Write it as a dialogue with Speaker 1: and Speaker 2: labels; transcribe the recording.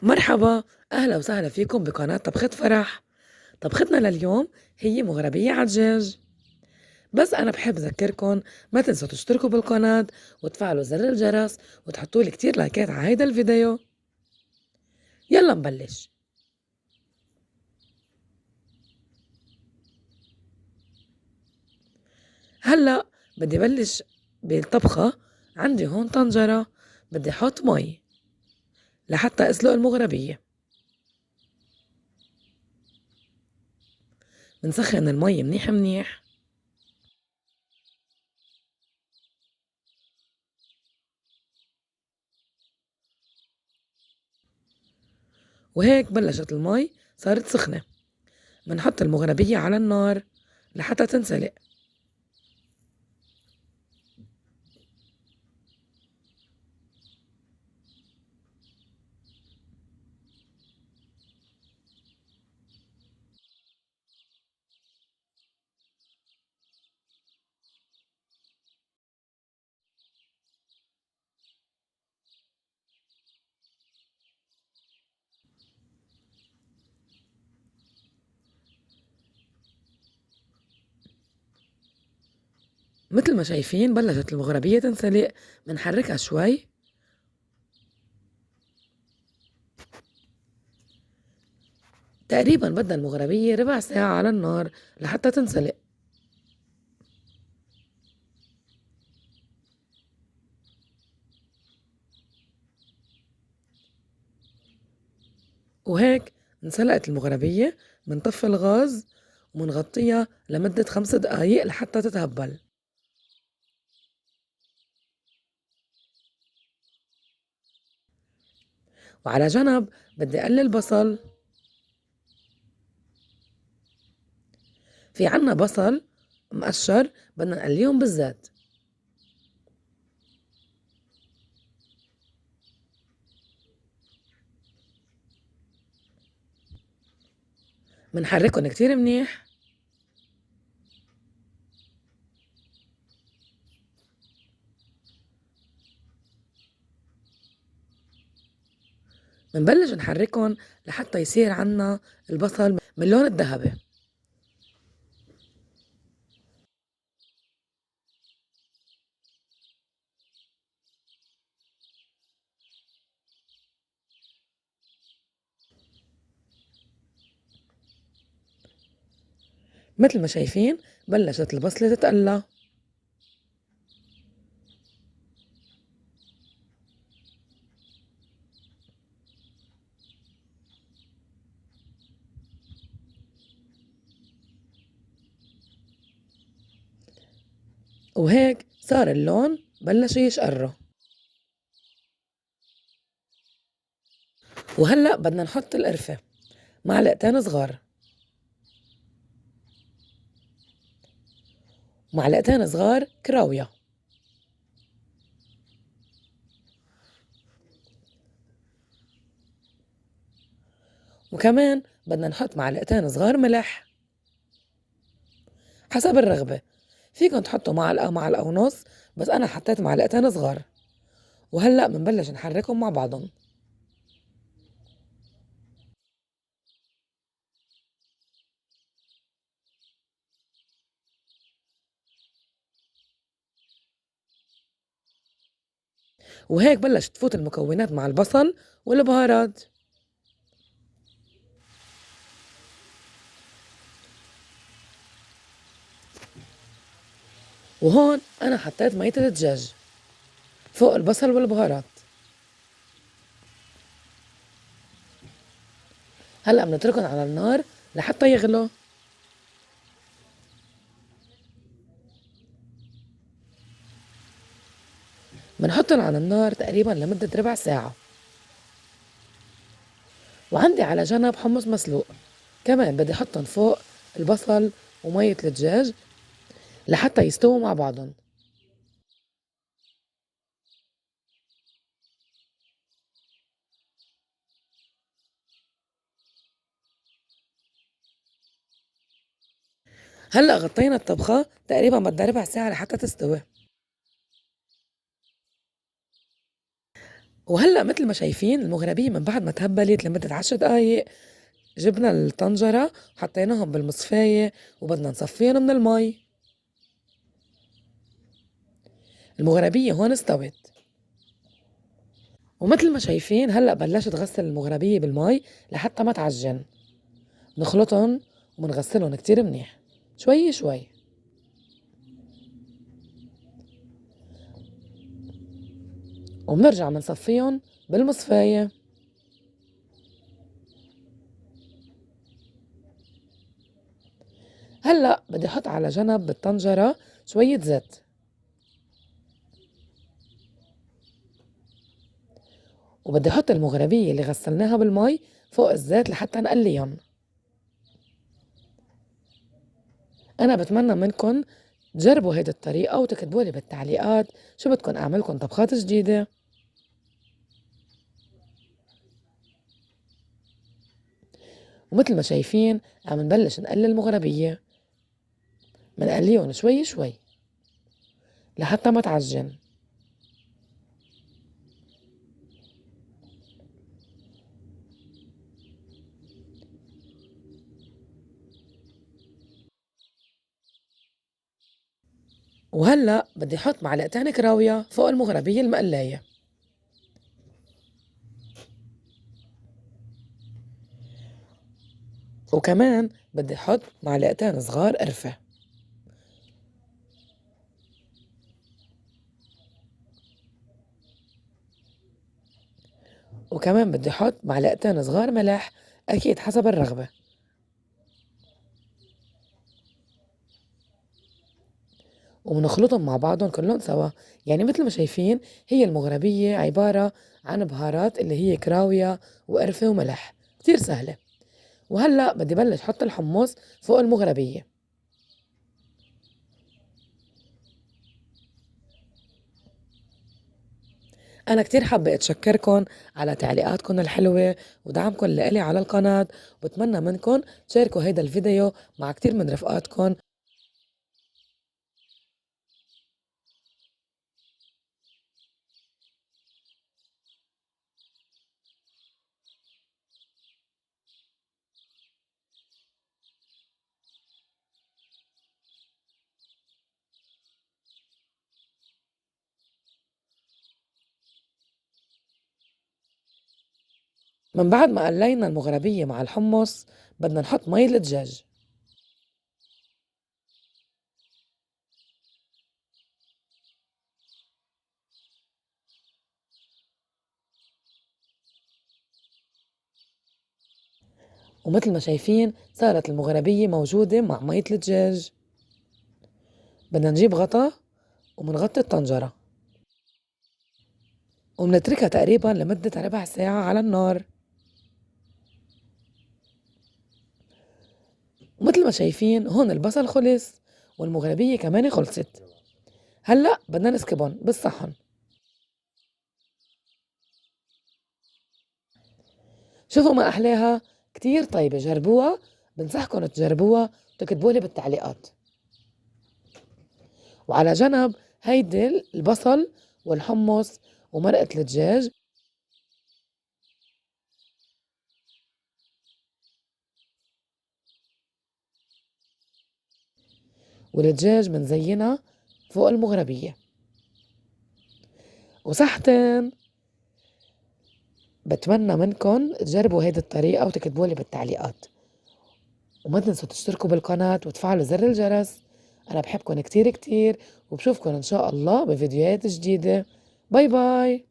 Speaker 1: مرحبا، أهلا وسهلا فيكم بقناة طبخة فرح. طبختنا لليوم هي مغربية عالدجاج. بس أنا بحب أذكركم ما تنسوا تشتركوا بالقناة وتفعلوا زر الجرس وتحطوا لي كتير لايكات على هيدا الفيديو. يلا نبلش. هلأ بدي بلش بالطبخة. عندي هون طنجرة، بدي أحط مي لحتى أسلق المغربية. بنسخن المي منيح منيح، وهيك بلشت المي صارت سخنة. بنحط المغربية على النار لحتى تنسلق. مثل ما شايفين بلشت المغربية تنسلق. بنحركها شوي. تقريبا بدنا المغربية ربع ساعة على النار لحتى تنسلق. وهيك انسلقت المغربية. بنطفي الغاز ومنغطيها لمدة 5 دقايق لحتى تتهبل. وعلى جنب بدي أقلي البصل. في عنا بصل مقشر بدنا نقليهم بالزيت. بنحركهم كتير منيح. بنبلش نحركهم لحتى يصير عنا البصل من اللون الذهبي. مثل ما شايفين بلشت البصلة تتقلى. وهيك صار اللون بلش يشقر. وهلأ بدنا نحط القرفة، معلقتين صغار. معلقتين صغار كراوية. وكمان بدنا نحط معلقتين صغار ملح حسب الرغبة. فيكن تحطوا معلقة معلقة ونص، بس أنا حطيت معلقتين صغار. وهلأ بنبلش نحركهم مع بعضهم. وهيك بلشت تفوت المكونات مع البصل والبهارات. وهون أنا حطيت مية الدجاج فوق البصل والبهارات. هلأ بنتركهم على النار لحتى يغلوا. بنحطهم على النار تقريبا لمدة ربع ساعة. وعندي على جنب حمص مسلوق، كمان بدي احطهم فوق البصل ومية الدجاج لحتى يستووا مع بعضهم. هلأ غطينا الطبخة تقريبا بدها ربع ساعة لحتى تستوي. وهلأ متل ما شايفين المغربية من بعد ما تهبلت لمدة 10 دقايق، جبنا الطنجرة وحطيناهم بالمصفاية وبدنا نصفيهم من المي. المغربية هون استوت، ومتل ما شايفين هلأ بلشت غسل المغربية بالمي لحتى ما تعجن. نخلطهم ومنغسلهم كتير منيح شوي شوي، وبنرجع منصفيهم بالمصفاية. هلأ بدي أحط على جنب بالطنجرة شوية زيت، وبدي أحط المغربية اللي غسلناها بالمي فوق الزيت لحتى نقليهم. أنا بتمنى منكن تجربوا هيدي الطريقة وتكتبولي بالتعليقات شو بدكن أعملكن طبخات جديدة. ومثل ما شايفين عم نبلش نقلي المغربية، منقليهم شوي شوي لحتى ما تعجن. وهلأ بدي أحط معلقتين كراوية فوق المغربية المقلاية، وكمان بدي أحط معلقتين صغار قرفة، وكمان بدي أحط معلقتين صغار ملح، أكيد حسب الرغبة. وبنخلطهم مع بعضهم كلهم سوا. يعني مثل ما شايفين هي المغربية عبارة عن بهارات اللي هي كراوية وقرفة وملح، كتير سهلة. وهلأ بدي بلش حط الحمص فوق المغربية. أنا كتير حابة أتشكركن على تعليقاتكن الحلوة ودعمكن لإلي على القناة، وبتمنى منكن تشاركوا هيدا الفيديو مع كتير من رفقاتكن. من بعد ما قلينا المغربية مع الحمص بدنا نحط مي الدجاج، ومثل ما شايفين صارت المغربية موجودة مع مية الدجاج. بدنا نجيب غطا ومنغطي الطنجرة ومنتركها تقريبا لمدة ربع ساعة على النار. ومثل ما شايفين هون البصل خلص والمغربية كمان خلصت. هلأ بدنا نسكبهم بالصحن. شوفوا ما أحلاها، كتير طيبة، جربوها، بنصحكم تجربوها وتكتبولي بالتعليقات. وعلى جنب هيدي البصل والحمص ومرقة الدجاج، والدجاج منزينها فوق المغربية. وصحتين. بتمنى منكم تجربوا هيدي الطريقة وتكتبولي بالتعليقات، وما تنسوا تشتركوا بالقناة وتفعلوا زر الجرس. أنا بحبكم كتير كتير، وبشوفكم إن شاء الله بفيديوهات جديدة. باي باي.